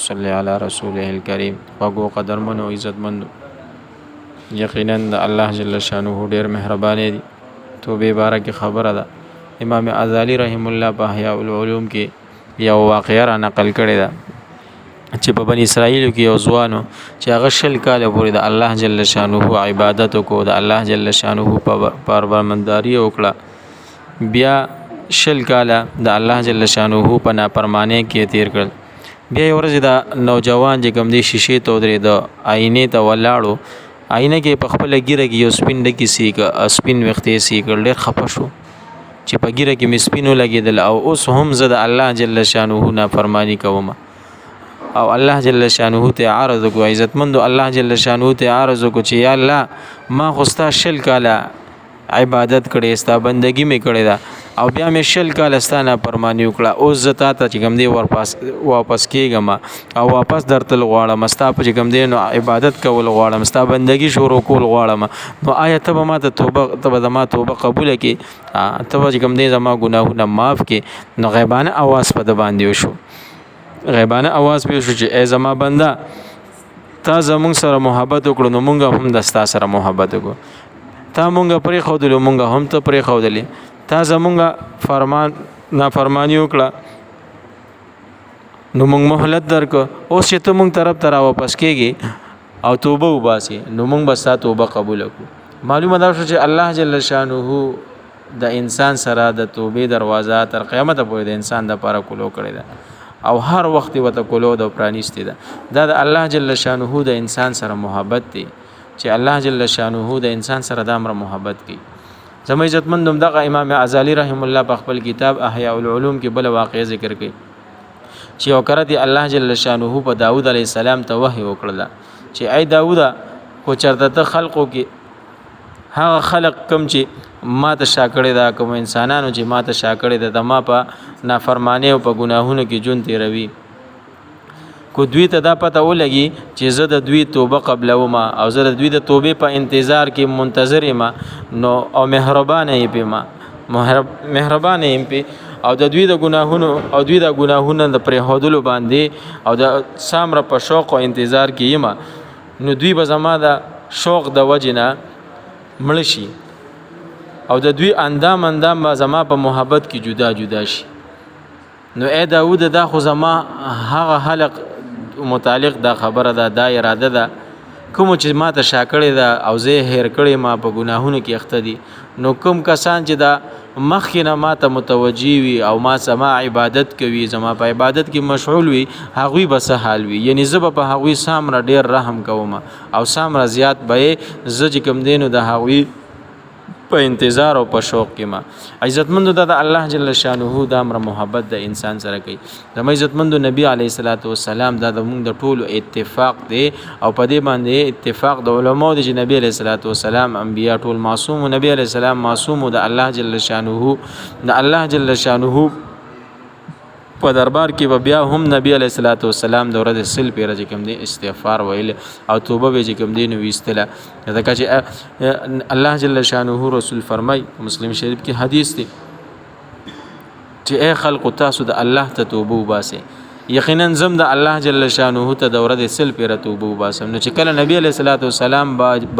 صل علی رسوله الکریم. وګو قدرمنو عزتمندو، یقینا د الله جل شانه ډیر مهربان دی. توبه بارک خبره ده. امام غزالی رحم الله په احیاء العلوم کې یو واقعه را نقل کړی ده چې په بنی اسرائیل کې یو ځوانو چې هغه 20 کاله پورې د الله جل شانه عبادت وکړو، د الله جل شانه په پربنداري وکړه، بیا 20 کاله د الله جل شانه په نافرمانی کې تیر کړل. بیا یو ورځ د نوجوان چې کوم دی شیشې ته ودرېد، آینې ته ولاړو، آینه کې په خپل ګیره کې یو سپین ډکی سپین وختې سیکل، ډېر خپه شو چې په ګیره کې مې سپینو لګېدل او اوس هم زه د الله جل شانه نافرمانی کوم. او الله جل شانه ته عرض کو، عزتمندو الله جل شانه ته عرض کو چې یا الله ما خو ستا 20 کاله عبادت کړې، ستا بندگی مې کړې ده او بیا مې 20 کاله ستا نافرمانی وکړه، اوس زه تا ته چې کوم دی واپس کېږم او واپس درتل غواړم، ستا په چې کوم دی نو عبادت کول غواړم، ستا بندگی شروع کول غواړم. نو آیا ته به ما ته توبه قبول کړې؟ ته به چې کوم دی زما ګناهونه معاف کړې؟ نو غیبانه اواز په د باندې وشو، غیبانه اواز په شو چې ای زما بنده، تا زمونږ سره محبت وکړو نو مونږ هم د ستا سره محبت وکړو، تا مونږ پرې ښودلو مونږ هم ته پرې ښودلې، تا زمونږ نافرمانی وکړه نو مونږ مهلت درکو، اوس چې ته مونږ طرف ته را واپس کېږي او توبه وباسي نو مونږ به ستا توبه قبول کړو. معلومه دا شو چې الله جل شانه د انسان سره د توبې دروازه تر قیامت پورې د انسان د پاره کولو کړی ده او هر وخت وته کولو د پرانیستی ده. دا د الله جل شانه د انسان سره محبت دی چې الله جل شانه د انسان سره د امر محبت کوي. زما عزتمندوم دغه امام غزالی رحم الله په خپل کتاب احیاء العلوم کې بل واقعه ذکر کوي چې وکړه دی الله جل شانه په داوود علیه السلام ته وحی وکړه چې ای داوود کو چرته ته خلقو کې هغه خلق کم چې ما ته شاکړې دا کوم انسانانو چې ما ته شاکړې ده د ما په نافرمانی او په ګناهونو کې جون تیروي، کو دوی ته دا پته ولګي چې زه د دوی توبه قبلوم او زه د دوی د توبې په انتظار کې منتظر یم نو او مهربانه یم په او د دوی د ګناهونو او دوی د ګناهونو د پرې هودلو باندې او د سامره په شوق او انتظار کې یم، نو دوی به زما د شوق د وجنه مړ شي او د دوی اندام به زما په محبت کې جدا جدا شي. نو اے داود دا خو زما هغه حلق متعلق دا خبره ده، دا اراده ده کوم چې ما ته شاکړې ده او زه هیر کړې ما په ګناهونو کې اخته دي، نو کوم کسان چې دا مخکې نه ما ته متوجي وي او ما سما عبادت کوي، زما په عبادت کې مشغول وي، هغوی به څه حال وي؟ یعنی زه به په هغوی سامره ډېر رحم کوم او سامره زیات به زه چې کوم دی نو د هغوی په انتظار او په شوق کې ما. عزتمندو د الله جل شانه د امر محبت د انسان سره کوي. د عزتمندو نبی علیه الصلاۃ والسلام دا د موږ د ټولو اتفاق دی او په دې باندې اتفاق د علماء د نبی علیه الصلاۃ والسلام انبیا ټول معصوم، نبی علیه السلام معصوم د الله جل شانه په دربار کې به بیا هم نبی علیه الصلاۃ والسلام د ورځې سل پیره چې کوم دی استغفار ویل او توبه به چې کوم دی نو ویستله، ځکه چې الله جل شانه رسول فرمای مسلم شریف کې حدیث دی چې اے خلق تاسو د الله ته توبه وباسئ، یقینا زم د الله جل شانه ته د ورځې سل پیره توبه وباسم. نو چې کله نبی علیه الصلاۃ والسلام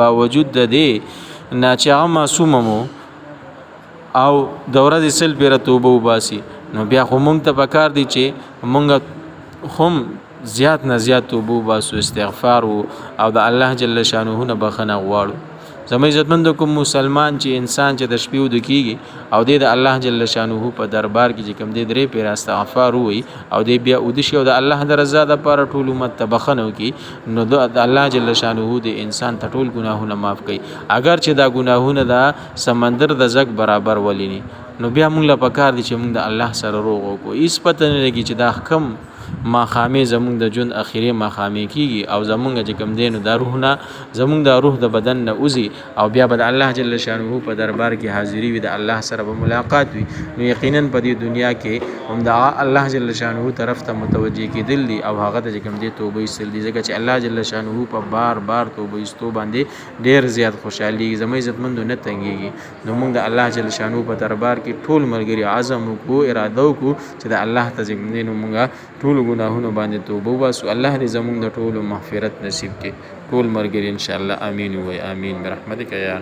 باوجود د دې نه چې هغه معصوم مو او د ورځې سل پیره توبه وباسي، نو بیا خو مونږ ته پکار دی چې مونږ هم زیات نه زیات توبه وباسو، استغفار او د الله جل شانه نه بخنه غواړو. زما عزتمند کوم مسلمان چې انسان چې د شپې ود کیږي او د الله جل شانه په دربار کې چې کوم دی درې پیر استغفار وي او د بیا ود شي او د الله د رضا د پر ټول امت ته بخنه کوي، نو د الله جل شانه د انسان ته ټول ګناهونه معاف کوي. اگر چې دا ګناهونه د سمندر د زګ برابر ولینی، نو بیا موږ له پکار دي چې موږ د الله سره روغ وکړو. هیڅ پته نه لګي چې دا حکم ماخامې زمونږ د جون اخیری ماخامې کیږي او زمونږ چې کوم دین د روح نه زمونږ د روح د بدن نه اوزي او بیا به الله جل شانه په دربار کې حاضری وي، د الله سره به ملاقات وي. نو یقینا په دې دنیا کې هم د الله جل شانه طرف ته متوجي کېدل دي او هغه ته کوم دي توبه ایستل دي، ځکه چې الله جل شانه په بار بار توبه ایستو باندې ډیر زیات خوشحالي زموږ عزتمند نه تنګيږي. نو موږ د الله جل شانه په دربار کې ټول مرګري عزم کو اراده کو چې د الله ته زمینه موږ ټول ټول ګناهونو باندې توبه وباسو. الله دې زموږ د ټولو مغفرت نصیب کړي. ټول مرګري ان شاء الله امين وای امين برحمتک یا